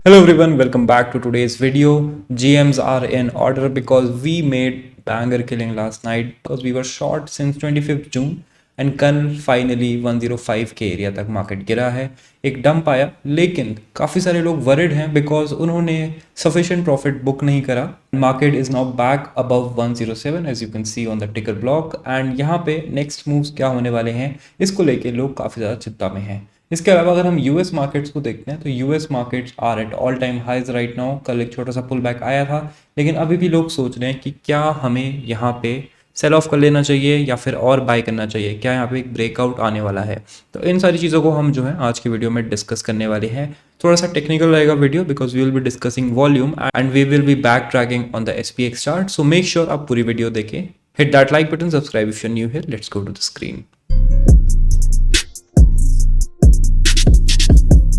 Hello everyone, welcome back to today's video. GMs are in order because we made banger killing last night because we were short since 25th June and कल finally 105 के area तक market गिरा है. एक dump आया लेकिन काफ़ी सारे लोग वरिड हैं बिकॉज उन्होंने सफिशिएंट प्रॉफिट बुक नहीं करा. Market is now back above 107 as you can see on the ticker block and यहाँ पे नेक्स्ट मूव्स क्या होने वाले हैं इसको लेके लोग काफ़ी ज़्यादा चिंता में हैं. इसके अलावा अगर हम यूएस मार्केट्स को देखते हैं तो US markets are at all time highs right now. कल एक छोटा सा पुल बैक आया था लेकिन अभी भी लोग सोच रहे हैं कि क्या हमें यहाँ पे सेल ऑफ कर लेना चाहिए या फिर और बाय करना चाहिए, क्या यहाँ पे एक ब्रेकआउट आने वाला है. तो इन सारी चीज़ों को हम जो है आज की वीडियो में डिस्कस करने वाले हैं. थोड़ा सा टेक्निकल रहेगा video because we will be discussing volume and we will be backtracking on the SPX chart. So make sure आप पूरी वीडियो देखें. Hit that like button, subscribe if you new here. Let's go to the screen.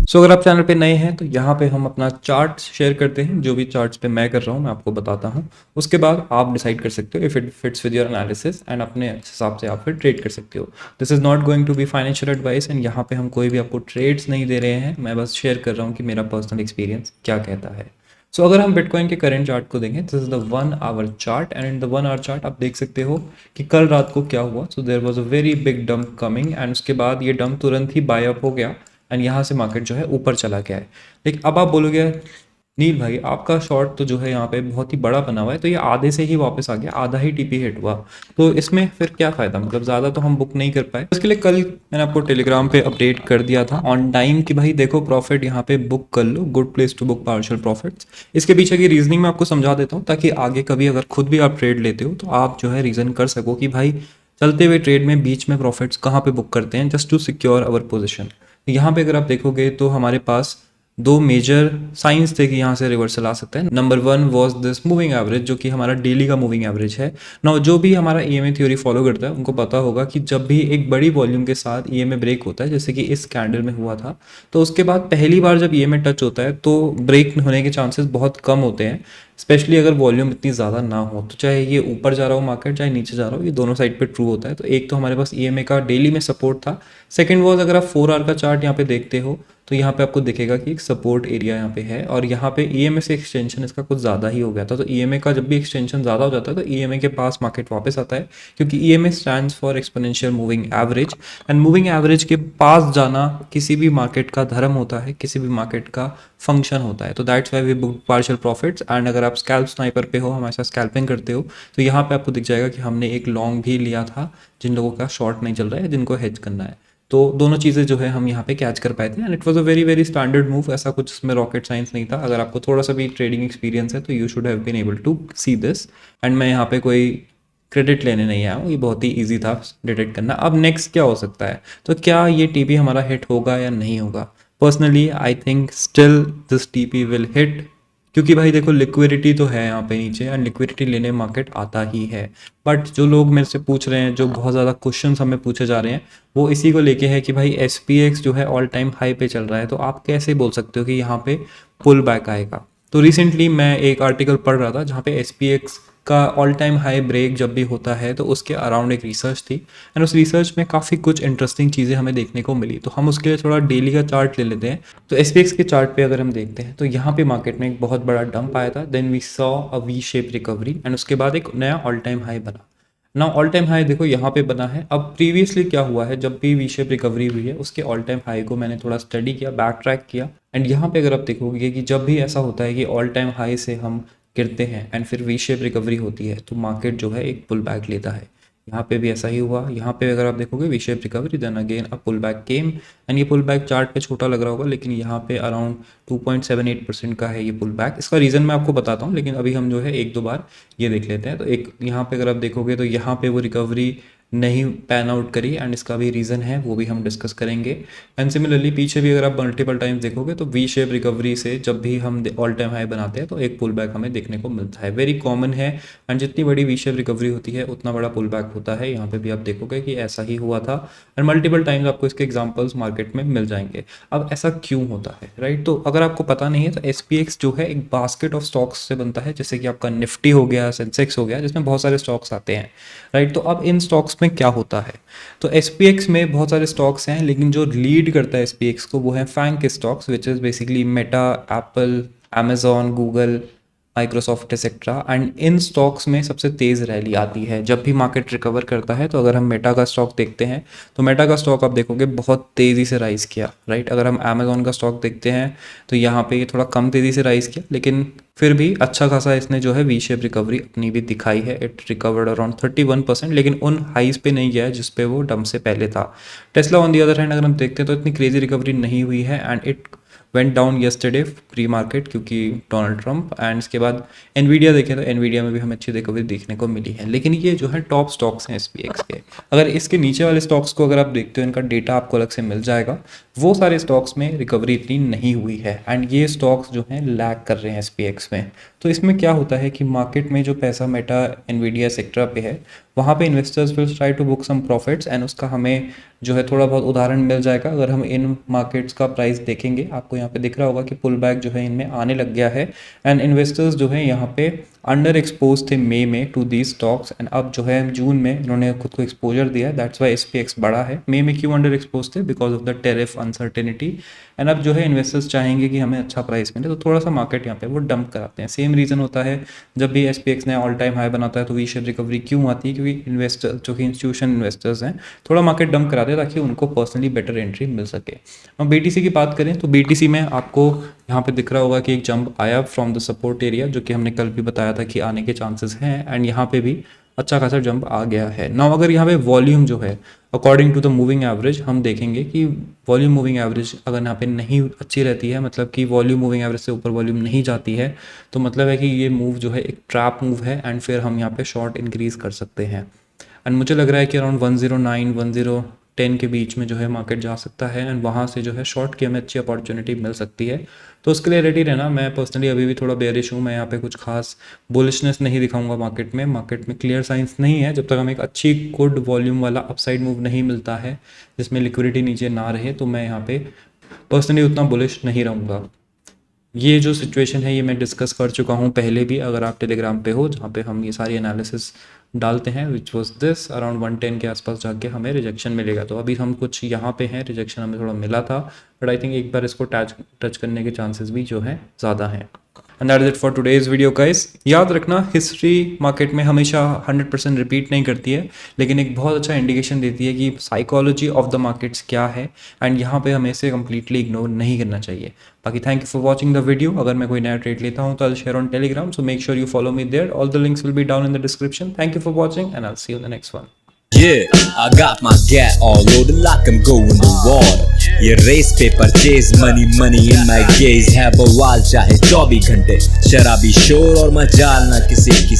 So अगर आप channel पे नए हैं तो यहाँ पे हम अपना चार्ट शेयर करते हैं. जो भी चार्ट्स पे मैं कर रहा हूँ मैं आपको बताता हूँ. उसके बाद आप डिसाइड कर सकते हो if it fits with your analysis and अपने हिसाब से आप फिर ट्रेड कर सकते हो. This is not going to be financial advice and यहाँ पे हम कोई भी आपको ट्रेड्स नहीं दे रहे हैं. मैं बस शेयर कर रहा हूँ कि मेरा पर्सनल एक्सपीरियंस क्या कहता है. सो अगर हम बिटकॉइन के करंट चार्ट को देखें, this is the 1 our chart and in the 1 our chart आप देख सकते हो कि कल रात को क्या हुआ. So there was a very big dump coming and उसके बाद ये डंप तुरंत ही बाय अप हो गया एंड यहाँ से मार्केट जो है ऊपर चला गया है. लेकिन अब आप बोलोगे नील भाई आपका शॉर्ट तो जो है यहाँ पे बहुत ही बड़ा बना हुआ है, तो ये आधे से ही वापस आ गया, आधा ही टीपी हिट हुआ, तो इसमें फिर क्या फ़ायदा, मतलब ज़्यादा तो हम बुक नहीं कर पाए. इसके लिए कल मैंने आपको टेलीग्राम पे अपडेट कर दिया था ऑन टाइम कि भाई देखो प्रॉफिट यहाँ पे बुक कर लो, good place to book partial profits. इसके पीछे की रीजनिंग मैं आपको समझा देता हूँ ताकि आगे कभी अगर खुद भी आप ट्रेड लेते हो तो आप जो है रीज़न कर सको कि भाई चलते हुए ट्रेड में बीच में प्रॉफिट्स कहाँ पे बुक करते हैं just to secure our position. यहाँ पे अगर आप देखोगे तो हमारे पास दो मेजर साइंस थे कि यहाँ से रिवर्सल आ सकता है. Number 1 was this moving average जो कि हमारा डेली का मूविंग एवरेज है. नाउ जो भी हमारा ईएमए थ्योरी फॉलो करता है उनको पता होगा कि जब भी एक बड़ी वॉल्यूम के साथ ईएमए ब्रेक होता है जैसे कि इस कैंडल में हुआ था, तो उसके बाद पहली बार जब ईएमए टच होता है तो ब्रेक होने के चांसेस बहुत कम होते हैं, स्पेशली अगर वॉल्यूम इतनी ज़्यादा ना हो. तो चाहे ये ऊपर जा रहा हो मार्केट चाहे नीचे जा रहा हो, ये दोनों साइड पे ट्रू होता है. तो एक तो हमारे पास ईएमए का डेली में सपोर्ट था. सेकंड वॉज अगर आप 4 आवर का चार्ट यहाँ पे देखते हो तो यहाँ पे आपको दिखेगा कि एक सपोर्ट एरिया यहाँ पे है और यहाँ पे ईएमए से एक्सटेंशन इसका कुछ ज़्यादा ही हो गया था. तो ईएमए का जब भी एक्सटेंशन ज़्यादा हो जाता है तो ईएमए के पास मार्केट वापस आता है क्योंकि EMA stands for exponential moving average and moving average के पास जाना किसी भी मार्केट का धर्म होता है, किसी भी मार्केट का फंक्शन होता है. तो that's why we book partial profits. And अगर आप स्कैल्प स्नाइपर पे हो, हमारे साथ स्कैल्पिंग करते हो, तो यहाँ पे आपको दिख जाएगा कि हमने एक लॉन्ग भी लिया था जिन लोगों का शॉर्ट नहीं चल रहा है, जिनको हेज करना है. तो दोनों चीज़ें जो है हम यहाँ पे कैच कर पाए थे and it was a very very standard move. ऐसा कुछ इसमें रॉकेट साइंस नहीं था. अगर आपको थोड़ा सा भी ट्रेडिंग एक्सपीरियंस है तो you should have been able to see this. And मैं यहाँ पे कोई क्रेडिट लेने नहीं आया हूँ, ये बहुत ही ईजी था डिटेक्ट करना. अब नेक्स्ट क्या हो सकता है, तो क्या ये टीपी हमारा हिट होगा या नहीं होगा. Personally I think still this TP will hit क्योंकि भाई देखो लिक्विडिटी तो है यहाँ पे नीचे एंड लिक्विडिटी लेने मार्केट आता ही है. बट जो लोग मेरे से पूछ रहे हैं, जो बहुत ज़्यादा क्वेश्चंस हमें पूछे जा रहे हैं, वो इसी को लेके है कि भाई एसपीएक्स जो है ऑल टाइम हाई पे चल रहा है, तो आप कैसे बोल सकते हो कि यहाँ पे पुल बैक आएगा. तो रिसेंटली मैं एक आर्टिकल पढ़ रहा था जहाँ पे एसपीएक्स का ऑल टाइम हाई ब्रेक जब भी होता है तो उसके अराउंड एक रिसर्च थी एंड उस रिसर्च में काफ़ी कुछ इंटरेस्टिंग चीज़ें हमें देखने को मिली. तो हम उसके लिए थोड़ा डेली का चार्ट ले लेते हैं. तो एसपीएक्स के चार्ट पे अगर हम देखते हैं तो यहाँ पे मार्केट में एक बहुत बड़ा डंप आया था, then we saw a V shape recovery and उसके बाद एक नया ऑल टाइम हाई बना. ना ऑल टाइम हाई देखो यहाँ पे बना है. अब प्रीवियसली क्या हुआ है, जब भी वी शेप रिकवरी हुई है उसके ऑल टाइम हाई को मैंने थोड़ा स्टडी किया, बैक ट्रैक किया एंड यहाँ पे अगर आप देखोगे कि जब भी ऐसा होता है कि ऑल टाइम हाई से हम गिरते हैं एंड फिर वी शेप रिकवरी होती है तो मार्केट जो है एक पुल बैक लेता है. यहाँ पे भी ऐसा ही हुआ. यहाँ पे अगर आप देखोगे V shape recovery then again a pull back came and ये पुल बैक चार्ट पे छोटा लग रहा होगा लेकिन यहाँ पे अराउंड 2.78% का है ये पुल बैक. इसका रीज़न मैं आपको बताता हूँ लेकिन अभी हम जो है एक दो बार ये देख लेते हैं. तो एक यहाँ पे अगर आप देखोगे तो यहाँ पे वो रिकवरी नहीं पैन आउट करी एंड इसका भी रीज़न है, वो भी हम डिस्कस करेंगे. एंड सिमिलरली पीछे भी अगर आप मल्टीपल टाइम्स देखोगे तो वी शेप रिकवरी से जब भी हम ऑल टाइम हाई बनाते हैं तो एक पुल बैक हमें देखने को मिलता है. वेरी कॉमन है एंड जितनी बड़ी वी शेप रिकवरी होती है उतना बड़ा पुल बैक होता है. यहाँ पे भी आप देखोगे कि ऐसा ही हुआ था एंड मल्टीपल टाइम्स आपको इसके एग्जाम्पल्स मार्केट में मिल जाएंगे. अब ऐसा क्यों होता है, राइट. तो अगर आपको पता नहीं है तो एसपीएक्स जो है एक बास्केट ऑफ स्टॉक्स से बनता है, जैसे कि आपका निफ्टी हो गया, सेंसेक्स हो गया, जिसमें बहुत सारे स्टॉक्स आते हैं, राइट. तो अब इन स्टॉक्स इसमें क्या होता है? तो SPX में बहुत सारे स्टॉक्स हैं, लेकिन जो लीड करता है SPX को वो है FANG के stocks, which is basically Meta, Apple, Amazon, Google, Microsoft etcetera. And in stocks में सबसे तेज़ रैली आती है जब भी मार्केट रिकवर करता है। तो अगर हम मेटा का स्टॉक देखते हैं तो मेटा का स्टॉक आप देखोगे बहुत तेज़ी से राइज़ किया, राइट। अगर हम अमेजॉन का स्टॉक देखते हैं तो यहाँ पे ये थोड़ा कम तेज़ी से राइज़ किया, लेकिन फिर भी अच्छा खासा इसने जो है वी शेप रिकवरी अपनी भी दिखाई है। इट रिकवर्ड अराउंड 31%, लेकिन उन हाइज पे नहीं गया है जिस पे वो डंप से पहले था। Tesla on the other hand अगर हम देखते हैं तो इतनी क्रेजी रिकवरी नहीं हुई है, and it went down yesterday pre market क्योंकि डोनाल्ड ट्रंप। एंड इसके बाद एनवीडिया देखें तो एनवीडिया में भी हमें अच्छी रिकवरी देखने को मिली है। लेकिन ये जो है टॉप स्टॉक्स हैं SPX के। अगर इसके नीचे वाले स्टॉक्स को अगर आप देखते हो, इनका डेटा आपको अलग से मिल जाएगा, वो सारे स्टॉक्स में रिकवरी इतनी नहीं हुई है, एंड ये स्टॉक्स जो हैं लैग कर रहे हैं SPX में। तो इसमें क्या होता है कि मार्केट में जो पैसा मेटा, एनवीडिया सेक्टर पे है, वहाँ पे investors will try to book some profits, and उसका हमें जो है थोड़ा बहुत उदाहरण मिल जाएगा। अगर हम इन मार्केट्स का प्राइस देखेंगे, आपको यहाँ पे दिख रहा होगा कि पुल बैक जो है इनमें आने लग गया है, एंड इन्वेस्टर्स जो है यहाँ पे अंडर एक्सपोज थे मई में टू दी स्टॉक्स, एंड अब जो है जून में इन्होंने खुद को एक्सपोजर दिया है। दैट्स वाई SPX बढ़ा है। मई में क्यों अंडर एक्सपोज थे? Because of the tariff uncertainty. And अब जो है इन्वेस्टर्स चाहेंगे कि हमें अच्छा प्राइस मिले, तो थोड़ा सा मार्केट यहाँ पे वो डंप कराते हैं। सेम रीज़न होता है जब भी SPX नया ऑल टाइम हाई बनाता है तो वी शेप रिकवरी क्यों आती है? क्योंकि इन्वेस्टर जो कि इंस्टीट्यूशन इन्वेस्टर्स हैं थोड़ा मार्केट डंप कराते हैं ताकि उनको पर्सनली बेटर एंट्री मिल सके। अब BTC की बात करें तो BTC में आपको यहाँ पे दिख रहा होगा कि एक जंप आया फ्रॉम द सपोर्ट एरिया, जो कि हमने कल भी बताया था कि आने के चांसेस हैं, एंड यहाँ पे भी अच्छा खासा जंप आ गया है। नाउ अगर यहाँ पे वॉल्यूम जो है according to the moving average, हम देखेंगे कि वॉल्यूम मूविंग एवरेज अगर यहाँ पे नहीं अच्छी रहती है, मतलब कि वॉल्यूम मूविंग एवरेज से ऊपर वॉल्यूम नहीं जाती है, तो मतलब है कि ये मूव जो है एक ट्रैप मूव है, एंड फिर हम यहाँ पे शॉर्ट इंक्रीज कर सकते हैं। एंड मुझे लग रहा है कि अराउंड 109 10 के बीच में जो है मार्केट जा सकता है, एंड वहाँ से जो है शॉर्ट की हमें अच्छी अपॉर्चुनिटी मिल सकती है। तो उसके लिए रेडी रहना। मैं पर्सनली अभी भी थोड़ा बेयरिश हूँ। मैं यहाँ पे कुछ खास बुलिशनेस नहीं दिखाऊंगा मार्केट में। मार्केट में क्लियर साइंस नहीं है जब तक हमें एक अच्छी गुड वॉल्यूम वाला अपसाइड मूव नहीं मिलता है जिसमें लिक्विडिटी नीचे ना रहे, तो मैं यहाँ पे पर्सनली उतना बुलिश नहीं रहूँगा। ये जो सिचुएशन है ये मैं डिस्कस कर चुका हूँ पहले भी, अगर आप टेलीग्राम पे हो, जहाँ पे हम ये सारी एनालिसिस डालते हैं, विच वॉज दिस अराउंड 110 के आसपास जाके हमें रिजेक्शन मिलेगा। तो अभी हम कुछ यहाँ पे हैं, रिजेक्शन हमें थोड़ा मिला था, बट आई थिंक एक बार इसको टच करने के चांसेस भी जो है ज़्यादा हैं। And that is it for today's video guys. याद रखना, हिस्ट्री मार्केट में हमेशा 100% रिपीट नहीं करती है, लेकिन एक बहुत अच्छा इंडिकेशन देती है कि साइकोलॉजी ऑफ द मार्केट्स क्या है, एंड यहाँ पे हमें इसे कम्प्लीटली इग्नोर नहीं करना चाहिए। बाकी thank you for watching the video. अगर मैं कोई नया ट्रेड लेता हूँ तो I share on Telegram, so make sure you follow me there. All the links will be down in the description. Thank you for watching and I will see you in the next one. Yeah, I got my gat all loaded like I'm going to war. ये race paper chase money money in my gauge है बवाल, चाहे 24 घंटे शराबी शोर और मजाल ना किसी की